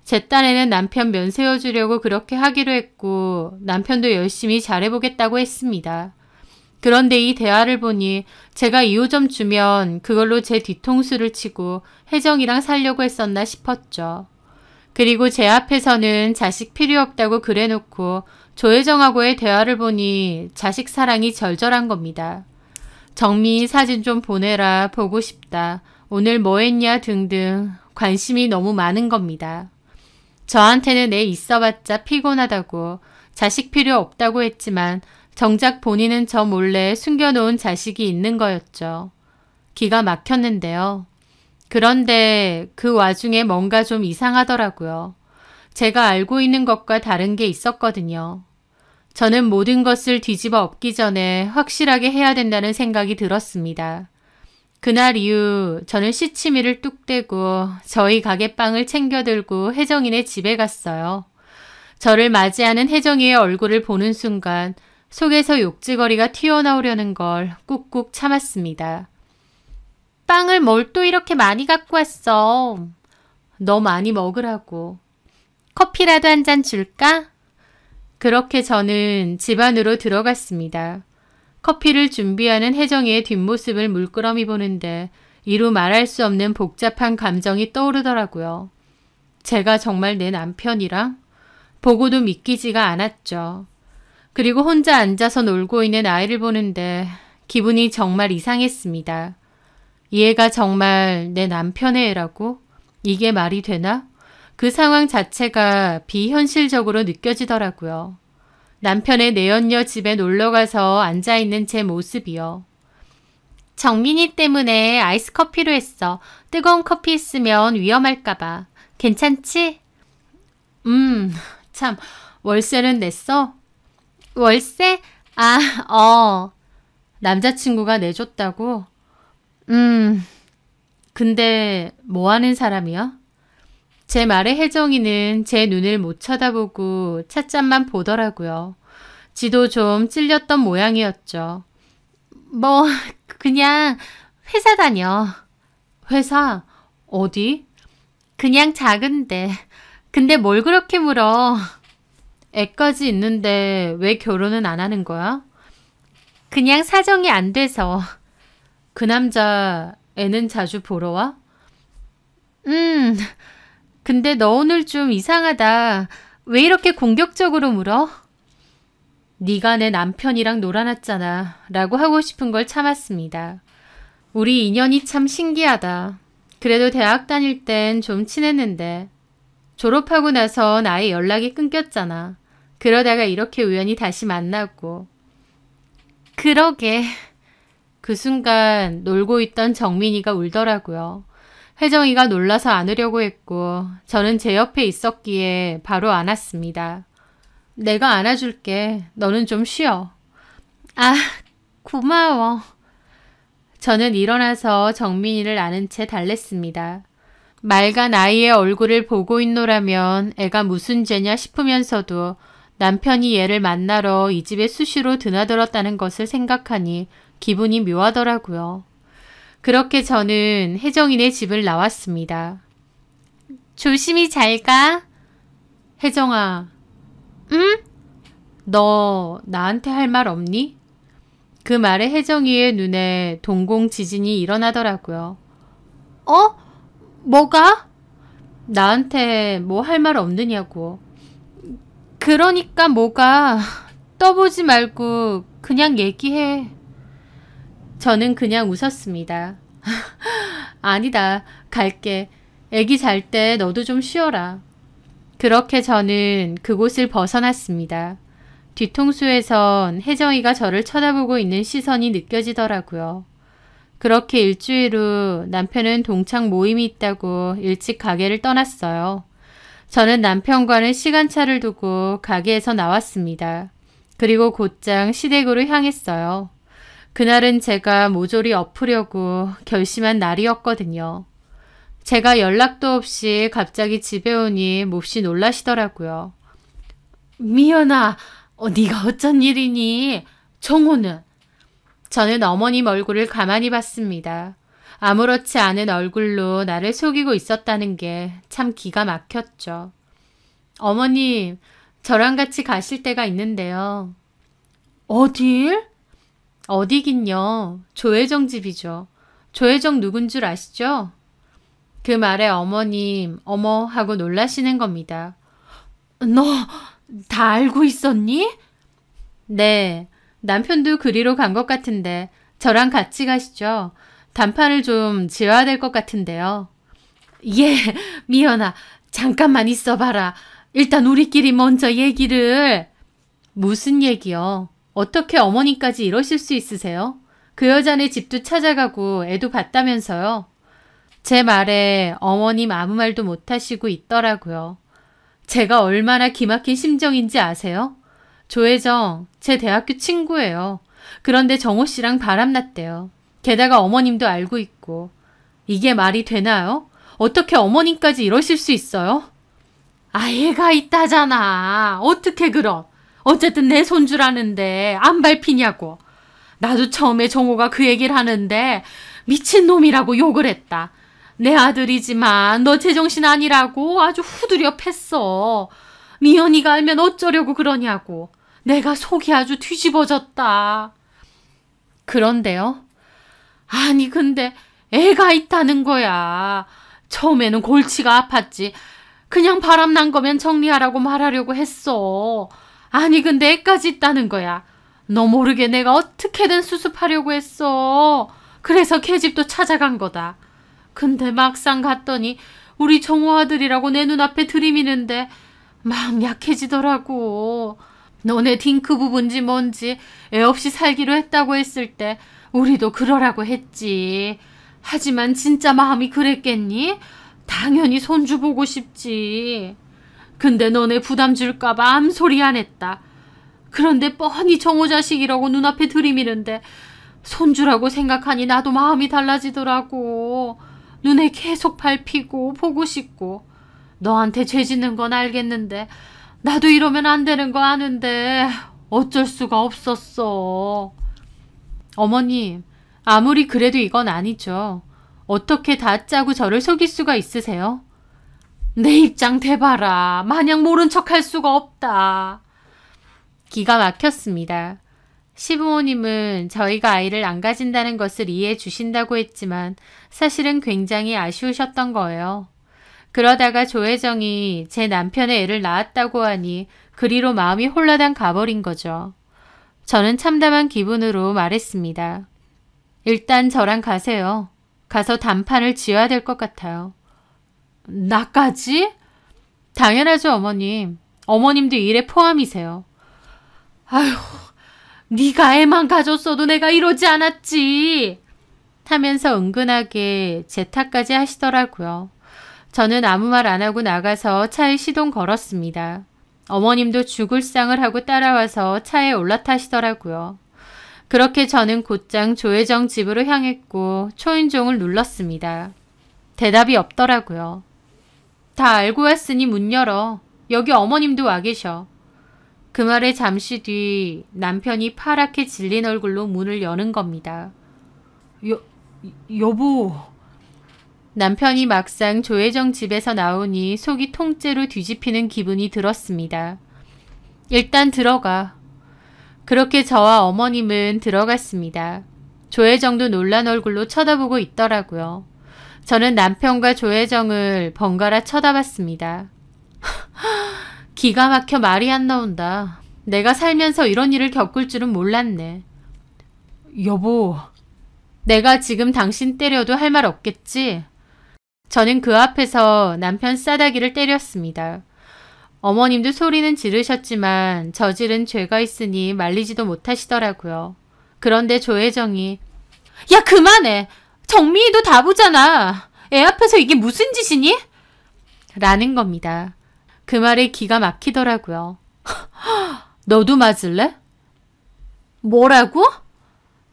제 딴에는 남편 면 세워주려고 그렇게 하기로 했고 남편도 열심히 잘해보겠다고 했습니다. 그런데 이 대화를 보니 제가 2호점 주면 그걸로 제 뒤통수를 치고 혜정이랑 살려고 했었나 싶었죠. 그리고 제 앞에서는 자식 필요 없다고 그래놓고 조혜정하고의 대화를 보니 자식 사랑이 절절한 겁니다. 정미 사진 좀 보내라, 보고 싶다, 오늘 뭐 했냐 등등 관심이 너무 많은 겁니다. 저한테는 애 있어봤자 피곤하다고, 자식 필요 없다고 했지만 정작 본인은 저 몰래 숨겨놓은 자식이 있는 거였죠. 기가 막혔는데요. 그런데 그 와중에 뭔가 좀 이상하더라고요. 제가 알고 있는 것과 다른 게 있었거든요. 저는 모든 것을 뒤집어 엎기 전에 확실하게 해야 된다는 생각이 들었습니다. 그날 이후 저는 시치미를 뚝 떼고 저희 가게 빵을 챙겨 들고 혜정이네 집에 갔어요. 저를 맞이하는 혜정이의 얼굴을 보는 순간 속에서 욕지거리가 튀어나오려는 걸 꾹꾹 참았습니다. 빵을 뭘 또 이렇게 많이 갖고 왔어. 너 많이 먹으라고. 커피라도 한 잔 줄까? 그렇게 저는 집 안으로 들어갔습니다. 커피를 준비하는 혜정이의 뒷모습을 물끄러미 보는데 이루 말할 수 없는 복잡한 감정이 떠오르더라고요. 제가 정말 내 남편이랑? 보고도 믿기지가 않았죠. 그리고 혼자 앉아서 놀고 있는 아이를 보는데 기분이 정말 이상했습니다. 이 애가 정말 내 남편의 애라고? 이게 말이 되나? 그 상황 자체가 비현실적으로 느껴지더라고요. 남편의 내연녀 집에 놀러가서 앉아있는 제 모습이요. 정민이 때문에 아이스 커피로 했어. 뜨거운 커피 있으면 위험할까봐. 괜찮지? 참, 월세는 냈어? 월세? 남자친구가 내줬다고? 근데 뭐 하는 사람이야? 제 말에 혜정이는 제 눈을 못 쳐다보고 찻잔만 보더라고요. 지도 좀 찔렸던 모양이었죠. 뭐 그냥 회사 다녀. 회사? 어디? 그냥 작은데. 근데 뭘 그렇게 물어. 애까지 있는데 왜 결혼은 안 하는 거야? 그냥 사정이 안 돼서. 그 남자 애는 자주 보러 와? 근데 너 오늘 좀 이상하다. 왜 이렇게 공격적으로 물어? 네가 내 남편이랑 놀아놨잖아 라고 하고 싶은 걸 참았습니다. 우리 인연이 참 신기하다. 그래도 대학 다닐 땐 좀 친했는데 졸업하고 나서 나의 연락이 끊겼잖아. 그러다가 이렇게 우연히 다시 만나고. 그러게. 그 순간 놀고 있던 정민이가 울더라고요. 혜정이가 놀라서 안으려고 했고 저는 제 옆에 있었기에 바로 안았습니다. 내가 안아줄게. 너는 좀 쉬어. 고마워. 저는 일어나서 정민이를 안은 채 달랬습니다. 맑은 아이의 얼굴을 보고 있노라면 애가 무슨 죄냐 싶으면서도 남편이 얘를 만나러 이 집에 수시로 드나들었다는 것을 생각하니 기분이 묘하더라고요. 그렇게 저는 혜정이네 집을 나왔습니다. 조심히 잘 가. 혜정아. 응? 너 나한테 할 말 없니? 그 말에 혜정이의 눈에 동공 지진이 일어나더라고요. 뭐가? 나한테 뭐 할 말 없느냐고. 그러니까 뭐가. 떠보지 말고 그냥 얘기해. 저는 그냥 웃었습니다. 아니다. 갈게. 애기 잘 때 너도 좀 쉬어라. 그렇게 저는 그곳을 벗어났습니다. 뒤통수에선 혜정이가 저를 쳐다보고 있는 시선이 느껴지더라고요. 그렇게 일주일 후 남편은 동창 모임이 있다고 일찍 가게를 떠났어요. 저는 남편과는 시간차를 두고 가게에서 나왔습니다. 그리고 곧장 시댁으로 향했어요. 그날은 제가 모조리 엎으려고 결심한 날이었거든요. 제가 연락도 없이 갑자기 집에 오니 몹시 놀라시더라고요. 미연아, 네가 어쩐 일이니? 정호는? 저는 어머님 얼굴을 가만히 봤습니다. 아무렇지 않은 얼굴로 나를 속이고 있었다는 게 참 기가 막혔죠. 어머님, 저랑 같이 가실 때가 있는데요. 어딜? 어디긴요. 조혜정 집이죠. 조혜정 누군 줄 아시죠? 그 말에 어머님, 어머 하고 놀라시는 겁니다. 다 알고 있었니? 네, 남편도 그리로 간 것 같은데 저랑 같이 가시죠. 단판을 좀 지어야 될 것 같은데요. 예, 미연아, 잠깐만 있어봐라. 일단 우리끼리 먼저 얘기를. 무슨 얘기요? 어떻게 어머니까지 이러실 수 있으세요? 그 여자네 집도 찾아가고 애도 봤다면서요. 제 말에 어머님 아무 말도 못하시고 있더라고요. 제가 얼마나 기막힌 심정인지 아세요? 조혜정, 제 대학교 친구예요. 그런데 정호 씨랑 바람났대요. 게다가 어머님도 알고 있고. 이게 말이 되나요? 어떻게 어머님까지 이러실 수 있어요? 아이가 있다잖아. 어떻게 그럼? 어쨌든 내 손주라는데 안 밟히냐고. 나도 처음에 정호가 그 얘기를 하는데 미친놈이라고 욕을 했다. 내 아들이지만 너 제정신 아니라고 아주 후두려 팼어. 미연이가 알면 어쩌려고 그러냐고. 내가 속이 아주 뒤집어졌다. 그런데요? 아니 근데 애가 있다는 거야. 처음에는 골치가 아팠지. 그냥 바람난 거면 정리하라고 말하려고 했어. 아니 근데 애까지 있다는 거야. 너 모르게 내가 어떻게든 수습하려고 했어. 그래서 걔집도 찾아간 거다. 근데 막상 갔더니 우리 정호 아들이라고 내 눈앞에 들이미는데 마음 약해지더라고. 너네 딩크 부부인지 뭔지 애 없이 살기로 했다고 했을 때 우리도 그러라고 했지. 하지만 진짜 마음이 그랬겠니? 당연히 손주 보고 싶지. 근데 너네 부담 줄까봐 암소리 안 했다. 그런데 뻔히 정호 자식이라고 눈앞에 들이미는데 손주라고 생각하니 나도 마음이 달라지더라고. 눈에 계속 밟히고 보고 싶고. 너한테 죄 짓는 건 알겠는데 나도 이러면 안 되는 거 아는데 어쩔 수가 없었어. 어머님, 아무리 그래도 이건 아니죠. 어떻게 다 짜고 저를 속일 수가 있으세요? 내 입장 대봐라. 마냥 모른 척 할 수가 없다. 기가 막혔습니다. 시부모님은 저희가 아이를 안 가진다는 것을 이해해 주신다고 했지만 사실은 굉장히 아쉬우셨던 거예요. 그러다가 조혜정이 제 남편의 애를 낳았다고 하니 그리로 마음이 홀라당 가버린 거죠. 저는 참담한 기분으로 말했습니다. 일단 저랑 가세요. 가서 단판을 지어야 될 것 같아요. 나까지? 당연하죠, 어머님. 어머님도 일에 포함이세요. 아휴, 네가 애만 가졌어도 내가 이러지 않았지. 하면서 은근하게 제 탓까지 하시더라고요. 저는 아무 말 안 하고 나가서 차에 시동 걸었습니다. 어머님도 죽을 상을 하고 따라와서 차에 올라타시더라고요. 그렇게 저는 곧장 조혜정 집으로 향했고 초인종을 눌렀습니다. 대답이 없더라고요. 다 알고 왔으니 문 열어. 여기 어머님도 와 계셔. 그 말에 잠시 뒤 남편이 파랗게 질린 얼굴로 문을 여는 겁니다. 여보. 남편이 막상 조혜정 집에서 나오니 속이 통째로 뒤집히는 기분이 들었습니다. 일단 들어가. 그렇게 저와 어머님은 들어갔습니다. 조혜정도 놀란 얼굴로 쳐다보고 있더라고요. 저는 남편과 조혜정을 번갈아 쳐다봤습니다. 기가 막혀 말이 안 나온다. 내가 살면서 이런 일을 겪을 줄은 몰랐네. 여보, 내가 지금 당신 때려도 할 말 없겠지? 저는 그 앞에서 남편 싸다기를 때렸습니다. 어머님도 소리는 지르셨지만 저지른 죄가 있으니 말리지도 못하시더라고요. 그런데 조혜정이 야 그만해! 정민이도 다 보잖아! 애 앞에서 이게 무슨 짓이니? 라는 겁니다. 그 말에 기가 막히더라고요. 너도 맞을래? 뭐라고?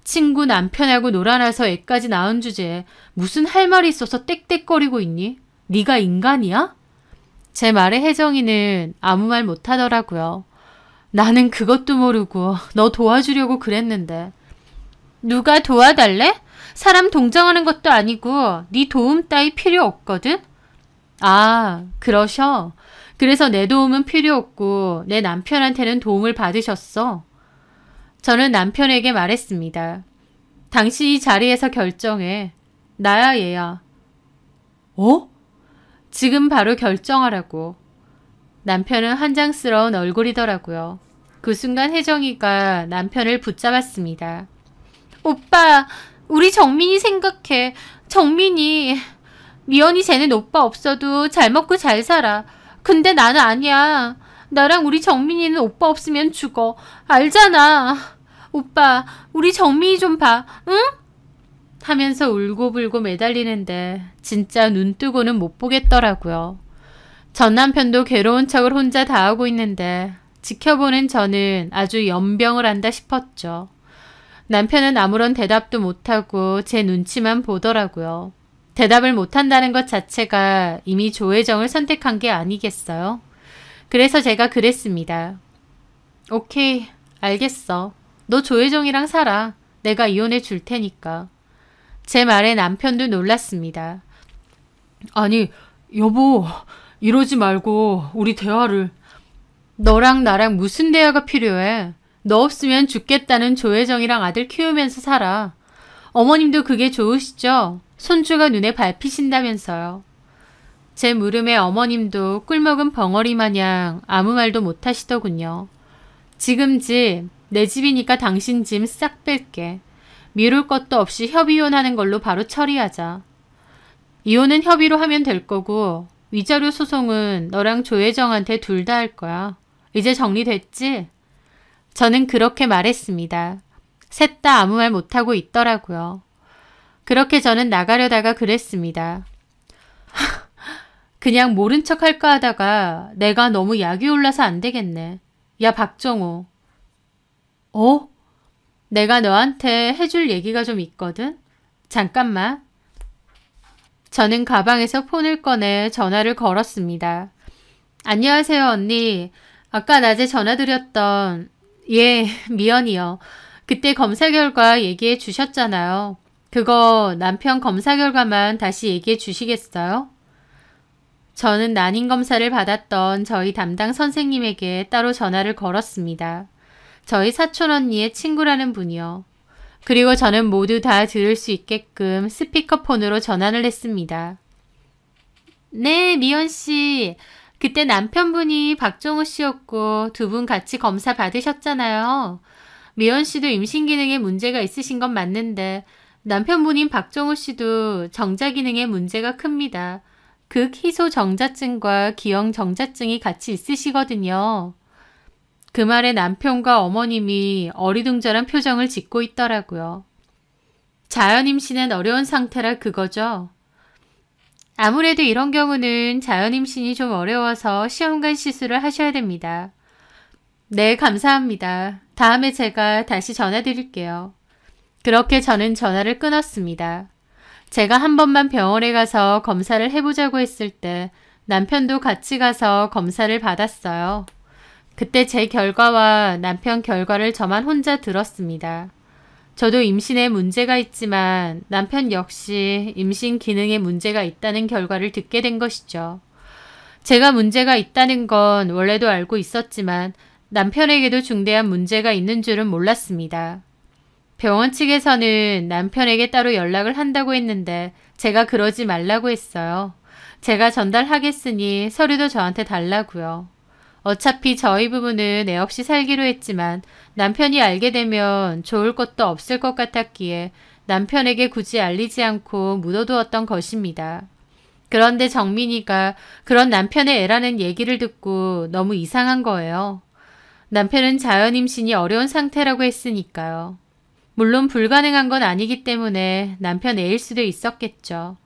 친구 남편하고 놀아나서 애까지 낳은 주제에 무슨 할 말이 있어서 떽떽거리고 있니? 네가 인간이야? 제 말에 혜정이는 아무 말 못하더라고요. 나는 그것도 모르고 너 도와주려고 그랬는데. 누가 도와달래? 사람 동정하는 것도 아니고 네 도움 따위 필요 없거든? 아, 그러셔. 그래서 내 도움은 필요 없고 내 남편한테는 도움을 받으셨어. 저는 남편에게 말했습니다. 당신이 자리에서 결정해. 나야 얘야. 어? 지금 바로 결정하라고. 남편은 한장스러운 얼굴이더라고요. 그 순간 혜정이가 남편을 붙잡았습니다. 오빠, 우리 정민이 생각해. 정민이. 미연이 쟤는 오빠 없어도 잘 먹고 잘 살아. 근데 나는 아니야. 나랑 우리 정민이는 오빠 없으면 죽어. 알잖아. 오빠, 우리 정민이 좀 봐. 응? 하면서 울고불고 매달리는데 진짜 눈 뜨고는 못 보겠더라고요. 전 남편도 괴로운 척을 혼자 다 하고 있는데 지켜보는 저는 아주 연병을 한다 싶었죠. 남편은 아무런 대답도 못하고 제 눈치만 보더라고요. 대답을 못한다는 것 자체가 이미 조혜정을 선택한 게 아니겠어요? 그래서 제가 그랬습니다. 오케이, 알겠어. 너 조혜정이랑 살아. 내가 이혼해 줄 테니까. 제 말에 남편도 놀랐습니다. 아니, 여보, 이러지 말고 우리 대화를. 너랑 나랑 무슨 대화가 필요해? 너 없으면 죽겠다는 조혜정이랑 아들 키우면서 살아. 어머님도 그게 좋으시죠? 손주가 눈에 밟히신다면서요. 제 물음에 어머님도 꿀먹은 벙어리 마냥 아무 말도 못하시더군요. 지금 집, 내 집이니까 당신 짐 싹 뺄게. 미룰 것도 없이 협의혼하는 걸로 바로 처리하자. 이혼은 협의로 하면 될 거고 위자료 소송은 너랑 조혜정한테 둘 다 할 거야. 이제 정리됐지? 저는 그렇게 말했습니다. 셋 다 아무 말 못하고 있더라고요. 그렇게 저는 나가려다가 그랬습니다. 그냥 모른 척 할까 하다가 내가 너무 약이 올라서 안 되겠네. 야, 박정호. 어? 내가 너한테 해줄 얘기가 좀 있거든? 잠깐만. 저는 가방에서 폰을 꺼내 전화를 걸었습니다. 안녕하세요, 언니. 아까 낮에 전화드렸던 미연이요. 그때 검사 결과 얘기해 주셨잖아요. 그거 남편 검사 결과만 다시 얘기해 주시겠어요? 저는 난임 검사를 받았던 저희 담당 선생님에게 따로 전화를 걸었습니다. 저희 사촌 언니의 친구라는 분이요. 그리고 저는 모두 다 들을 수 있게끔 스피커폰으로 전화를 했습니다. 네, 미연 씨. 그때 남편분이 박정우 씨였고 두 분 같이 검사 받으셨잖아요. 미연 씨도 임신 기능에 문제가 있으신 건 맞는데 남편분인 박정우 씨도 정자 기능에 문제가 큽니다. 극희소정자증과 기형정자증이 같이 있으시거든요. 그 말에 남편과 어머님이 어리둥절한 표정을 짓고 있더라고요. 자연임신은 어려운 상태라 그거죠. 아무래도 이런 경우는 자연임신이 좀 어려워서 시험관 시술을 하셔야 됩니다. 네, 감사합니다. 다음에 제가 다시 전화드릴게요. 그렇게 저는 전화를 끊었습니다. 제가 한 번만 병원에 가서 검사를 해보자고 했을 때 남편도 같이 가서 검사를 받았어요. 그때 제 결과와 남편 결과를 저만 혼자 들었습니다. 저도 임신에 문제가 있지만 남편 역시 임신 기능에 문제가 있다는 결과를 듣게 된 것이죠. 제가 문제가 있다는 건 원래도 알고 있었지만 남편에게도 중대한 문제가 있는 줄은 몰랐습니다. 병원 측에서는 남편에게 따로 연락을 한다고 했는데 제가 그러지 말라고 했어요. 제가 전달하겠으니 서류도 저한테 달라고요. 어차피 저희 부부는 애 없이 살기로 했지만 남편이 알게 되면 좋을 것도 없을 것 같았기에 남편에게 굳이 알리지 않고 묻어두었던 것입니다. 그런데 정민이가 그런 남편의 애라는 얘기를 듣고 너무 이상한 거예요. 남편은 자연임신이 어려운 상태라고 했으니까요. 물론 불가능한 건 아니기 때문에 남편 애일 수도 있었겠죠.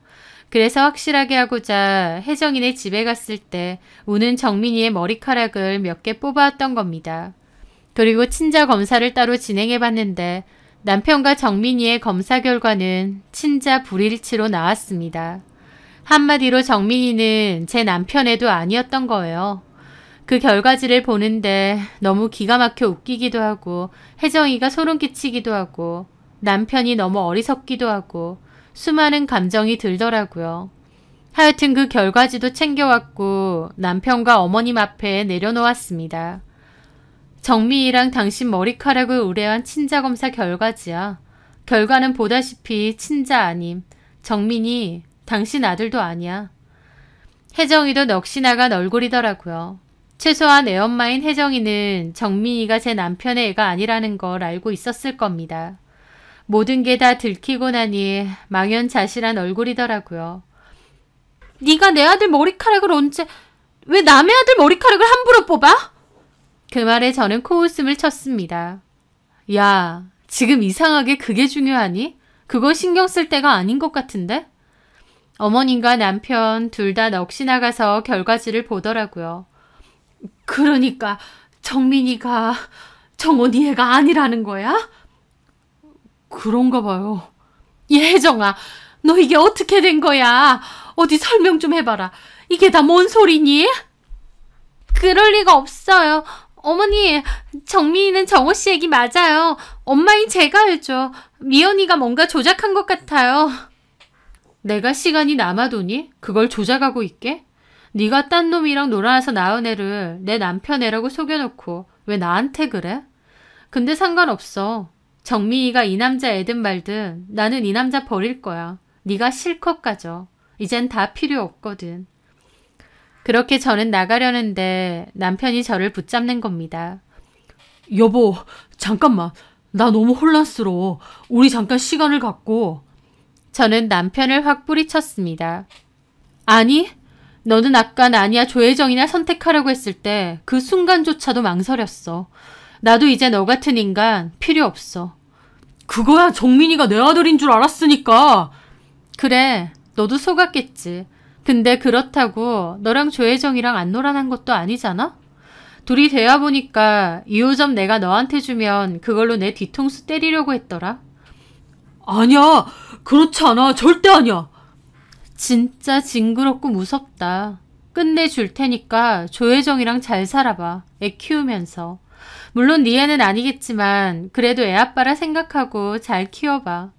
그래서 확실하게 하고자 혜정이네 집에 갔을 때 우는 정민이의 머리카락을 몇 개 뽑아왔던 겁니다. 그리고 친자 검사를 따로 진행해봤는데 남편과 정민이의 검사 결과는 친자 불일치로 나왔습니다. 한마디로 정민이는 제 남편 애도 아니었던 거예요. 그 결과지를 보는데 너무 기가 막혀 웃기기도 하고 혜정이가 소름 끼치기도 하고 남편이 너무 어리석기도 하고 수많은 감정이 들더라고요. 하여튼 그 결과지도 챙겨왔고 남편과 어머님 앞에 내려놓았습니다. 정민이랑 당신 머리카락을 의뢰한 친자검사 결과지야. 결과는 보다시피 친자 아님. 정민이 당신 아들도 아니야. 혜정이도 넋이 나간 얼굴이더라고요. 최소한 애엄마인 혜정이는 정민이가 제 남편의 애가 아니라는 걸 알고 있었을 겁니다. 모든 게 다 들키고 나니 망연자실한 얼굴이더라고요. 네가 내 아들 머리카락을 언제... 왜 남의 아들 머리카락을 함부로 뽑아? 그 말에 저는 코웃음을 쳤습니다. 야, 지금 이상하게 그게 중요하니? 그거 신경 쓸 때가 아닌 것 같은데? 어머님과 남편 둘 다 넋이 나가서 결과지를 보더라고요. 그러니까 정민이가 정원이 애가 아니라는 거야? 그런가 봐요. 혜정아, 너 이게 어떻게 된 거야? 어디 설명 좀 해봐라. 이게 다 뭔 소리니? 그럴 리가 없어요. 어머니, 정민이는 정호 씨 얘기 맞아요. 엄마인 제가 알죠. 미연이가 뭔가 조작한 것 같아요. 내가 시간이 남아도니? 그걸 조작하고 있게? 네가 딴 놈이랑 놀아나서 낳은 애를 내 남편 애라고 속여놓고 왜 나한테 그래? 근데 상관없어. 정민이가 이 남자 애든 말든 나는 이 남자 버릴 거야. 네가 실컷 가져. 이젠 다 필요 없거든. 그렇게 저는 나가려는데 남편이 저를 붙잡는 겁니다. 여보, 잠깐만. 나 너무 혼란스러워. 우리 잠깐 시간을 갖고. 저는 남편을 확 뿌리쳤습니다. 아니, 너는 아까 나니야 조혜정이나 선택하라고 했을 때 그 순간조차도 망설였어. 나도 이제 너 같은 인간 필요 없어. 그거야 정민이가 내 아들인 줄 알았으니까. 그래, 너도 속았겠지. 근데 그렇다고 너랑 조혜정이랑 안 놀아난 것도 아니잖아? 둘이 대화 보니까 2호점 내가 너한테 주면 그걸로 내 뒤통수 때리려고 했더라. 아니야, 그렇지 않아. 절대 아니야. 진짜 징그럽고 무섭다. 끝내줄 테니까 조혜정이랑 잘 살아봐. 애 키우면서. 물론 네 애는 아니겠지만 그래도 애 아빠라 생각하고 잘 키워봐.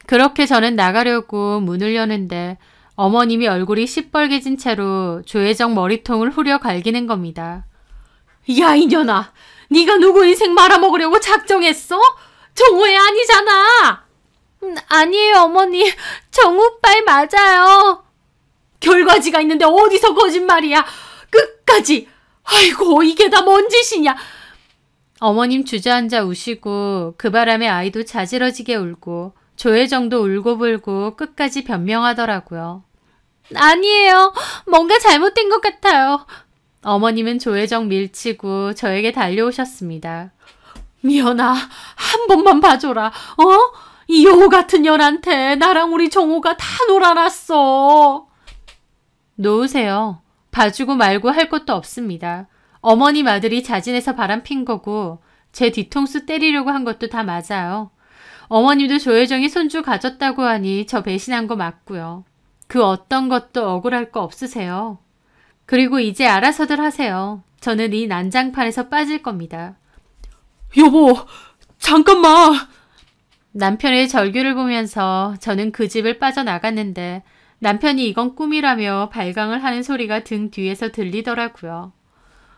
그렇게 저는 나가려고 문을 여는데 어머님이 얼굴이 시뻘개진 채로 조혜정 머리통을 후려 갈기는 겁니다. 야, 이년아. 네가 누구 인생 말아먹으려고 작정했어? 정우애 아니잖아. 아니에요, 어머니. 정우 오빠애 맞아요. 결과지가 있는데 어디서 거짓말이야. 끝까지. 아이고, 이게 다 뭔 짓이냐. 어머님 주저앉아 우시고 그 바람에 아이도 자지러지게 울고 조혜정도 울고불고 끝까지 변명하더라고요. 아니에요. 뭔가 잘못된 것 같아요. 어머님은 조혜정 밀치고 저에게 달려오셨습니다. 미연아, 한 번만 봐줘라. 이 여우 같은 년한테 나랑 우리 정호가 다 놀아놨어. 놓으세요. 봐주고 말고 할 것도 없습니다. 어머님 아들이 자진해서 바람핀 거고 제 뒤통수 때리려고 한 것도 다 맞아요. 어머님도 조혜정이 손주 가졌다고 하니 저 배신한 거 맞고요. 그 어떤 것도 억울할 거 없으세요. 그리고 이제 알아서들 하세요. 저는 이 난장판에서 빠질 겁니다. 여보, 잠깐만. 남편의 절규를 보면서 저는 그 집을 빠져나갔는데 남편이 이건 꿈이라며 발광을 하는 소리가 등 뒤에서 들리더라고요.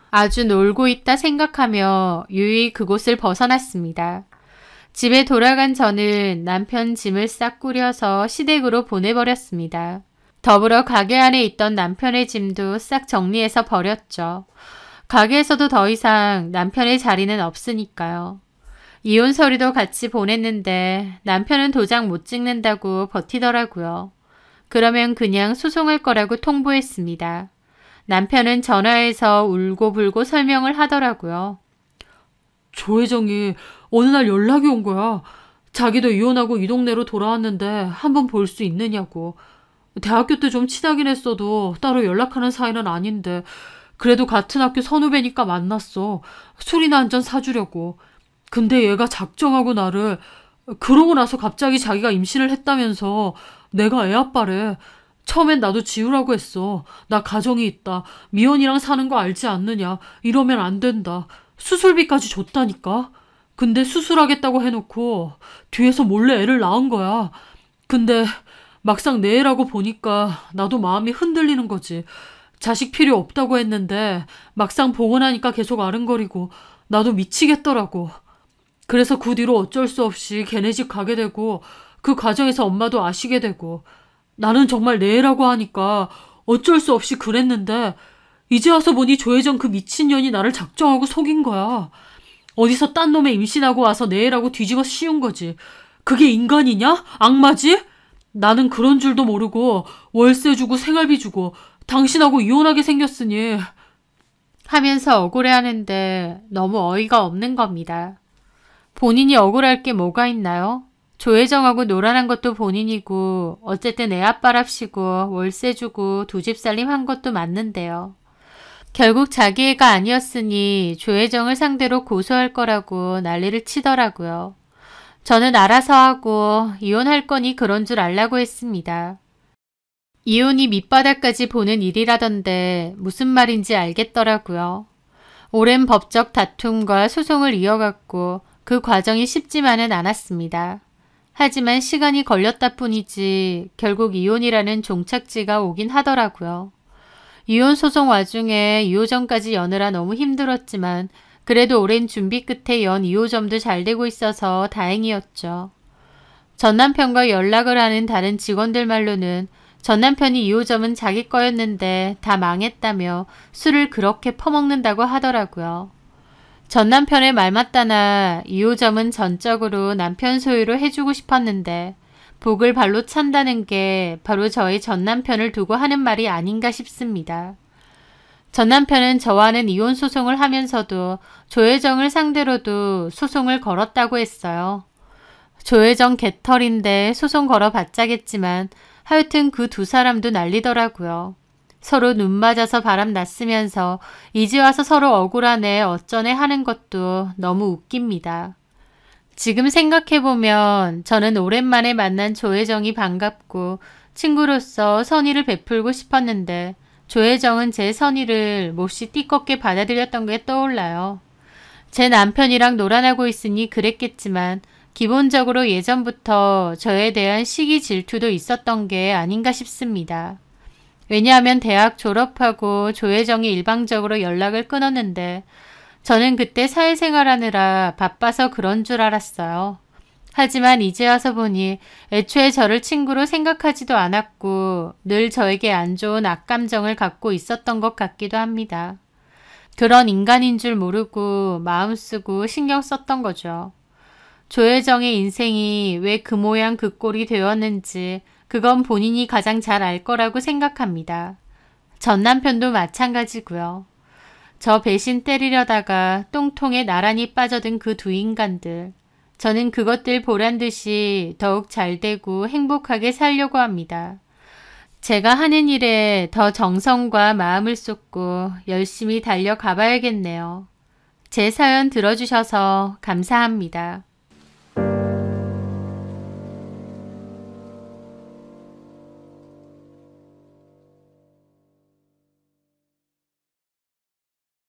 아주 놀고 있다 생각하며 유유히 그곳을 벗어났습니다. 집에 돌아간 저는 남편 짐을 싹 꾸려서 시댁으로 보내버렸습니다. 더불어 가게 안에 있던 남편의 짐도 싹 정리해서 버렸죠. 가게에서도 더 이상 남편의 자리는 없으니까요. 이혼 서류도 같이 보냈는데 남편은 도장 못 찍는다고 버티더라고요. 그러면 그냥 소송할 거라고 통보했습니다. 남편은 전화해서 울고불고 설명을 하더라고요. 조혜정이 어느 날 연락이 온 거야. 자기도 이혼하고 이 동네로 돌아왔는데 한번 볼 수 있느냐고. 대학교 때 좀 친하긴 했어도 따로 연락하는 사이는 아닌데 그래도 같은 학교 선후배니까 만났어. 술이나 한 잔 사주려고. 근데 얘가 작정하고 나를 그러고 나서 갑자기 자기가 임신을 했다면서 내가 애 아빠래. 처음엔 나도 지우라고 했어. 나 가정이 있다. 미연이랑 사는 거 알지 않느냐. 이러면 안 된다. 수술비까지 줬다니까. 근데 수술하겠다고 해놓고 뒤에서 몰래 애를 낳은 거야. 근데 막상 내 애라고 보니까 나도 마음이 흔들리는 거지. 자식 필요 없다고 했는데 막상 보고 나니까 계속 아른거리고 나도 미치겠더라고. 그래서 그 뒤로 어쩔 수 없이 걔네 집 가게 되고 그 과정에서 엄마도 아시게 되고 나는 정말 내 애라고 하니까 어쩔 수 없이 그랬는데 이제 와서 보니 조혜정 그 미친년이 나를 작정하고 속인 거야. 어디서 딴 놈에 임신하고 와서 내 애라고 뒤집어 씌운 거지. 그게 인간이냐? 악마지? 나는 그런 줄도 모르고 월세 주고 생활비 주고 당신하고 이혼하게 생겼으니. 하면서 억울해하는데 너무 어이가 없는 겁니다. 본인이 억울할 게 뭐가 있나요? 조혜정하고 놀아난 것도 본인이고 어쨌든 애 아빠랍시고 월세 주고 두 집 살림 한 것도 맞는데요. 결국 자기 애가 아니었으니 조혜정을 상대로 고소할 거라고 난리를 치더라고요. 저는 알아서 하고 이혼할 거니 그런 줄 알라고 했습니다. 이혼이 밑바닥까지 보는 일이라던데 무슨 말인지 알겠더라고요. 오랜 법적 다툼과 소송을 이어갔고 그 과정이 쉽지만은 않았습니다. 하지만 시간이 걸렸다 뿐이지 결국 이혼이라는 종착지가 오긴 하더라고요. 이혼 소송 와중에 2호점까지 여느라 너무 힘들었지만 그래도 오랜 준비 끝에 연 2호점도 잘 되고 있어서 다행이었죠. 전 남편과 연락을 하는 다른 직원들 말로는 전 남편이 2호점은 자기 거였는데 다 망했다며 술을 그렇게 퍼먹는다고 하더라고요. 전 남편의 말 맞다나 2호점은 전적으로 남편 소유로 해주고 싶었는데 복을 발로 찬다는 게 바로 저희 전 남편을 두고 하는 말이 아닌가 싶습니다. 전 남편은 저와는 이혼 소송을 하면서도 조혜정을 상대로도 소송을 걸었다고 했어요. 조혜정 개털인데 소송 걸어봤자겠지만 하여튼 그 두 사람도 난리더라고요. 서로 눈 맞아서 바람 났으면서 이제 와서 서로 억울하네 어쩌네 하는 것도 너무 웃깁니다. 지금 생각해보면 저는 오랜만에 만난 조혜정이 반갑고 친구로서 선의를 베풀고 싶었는데 조혜정은 제 선의를 몹시 띠껍게 받아들였던 게 떠올라요. 제 남편이랑 놀아나고 있으니 그랬겠지만 기본적으로 예전부터 저에 대한 시기 질투도 있었던 게 아닌가 싶습니다. 왜냐하면 대학 졸업하고 조혜정이 일방적으로 연락을 끊었는데 저는 그때 사회생활하느라 바빠서 그런 줄 알았어요. 하지만 이제 와서 보니 애초에 저를 친구로 생각하지도 않았고 늘 저에게 안 좋은 악감정을 갖고 있었던 것 같기도 합니다. 그런 인간인 줄 모르고 마음 쓰고 신경 썼던 거죠. 조혜정의 인생이 왜 그 모양 그 꼴이 되었는지 그건 본인이 가장 잘 알 거라고 생각합니다. 전 남편도 마찬가지고요. 저 배신 때리려다가 똥통에 나란히 빠져든 그 두 인간들. 저는 그것들 보란 듯이 더욱 잘되고 행복하게 살려고 합니다. 제가 하는 일에 더 정성과 마음을 쏟고 열심히 달려가 봐야겠네요. 제 사연 들어주셔서 감사합니다.